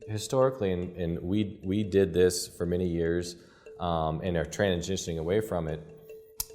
Historically, and we did this for many years, and are transitioning away from it,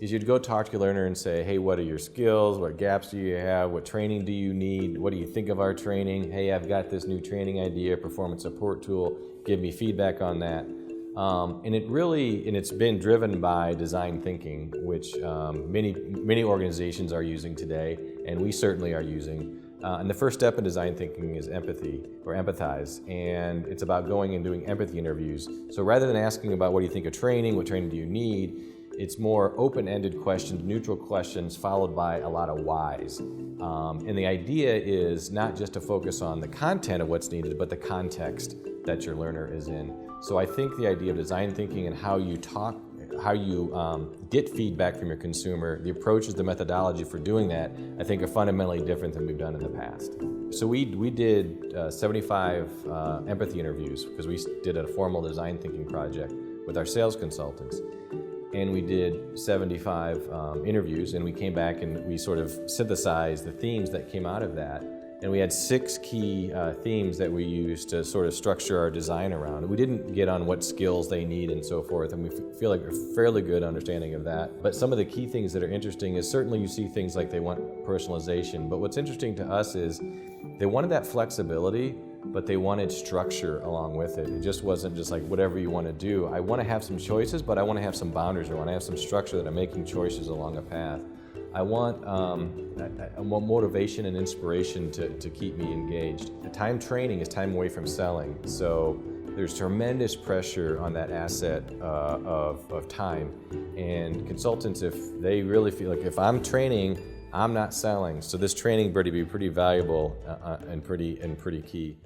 is you'd go talk to your learner and say, hey, what are your skills? What gaps do you have? What training do you need? What do you think of our training? Hey, I've got this new training idea, performance support tool. Give me feedback on that. And it's been driven by design thinking, which many organizations are using today, and we certainly are using. And the first step in design thinking is empathy, or empathize, and it's about going and doing empathy interviews. So rather than asking about what do you think of training, what training do you need, it's more open-ended questions, neutral questions, followed by a lot of whys. And the idea is not just to focus on the content of what's needed, but the context that your learner is in. So I think the idea of design thinking and how you talk, how you get feedback from your consumer, the approaches, the methodology for doing that, I think are fundamentally different than we've done in the past. So we did 75 empathy interviews because we did a formal design thinking project with our sales consultants. And we did 75 interviews, and we came back and we sort of synthesized the themes that came out of that. And we had 6 key themes that we used to sort of structure our design around. We didn't get on what skills they need and so forth, and we feel like a fairly good understanding of that. But some of the key things that are interesting is certainly you see things like they want personalization, but what's interesting to us is they wanted that flexibility, but they wanted structure along with it. It just wasn't just like whatever you want to do. I want to have some choices, but I want to have some boundaries. I want to have some structure that I'm making choices along a path. I want motivation and inspiration to keep me engaged. Time training is time away from selling, so there's tremendous pressure on that asset of time. And consultants, if they really feel like if I'm training, I'm not selling, so this training better be pretty valuable and pretty key.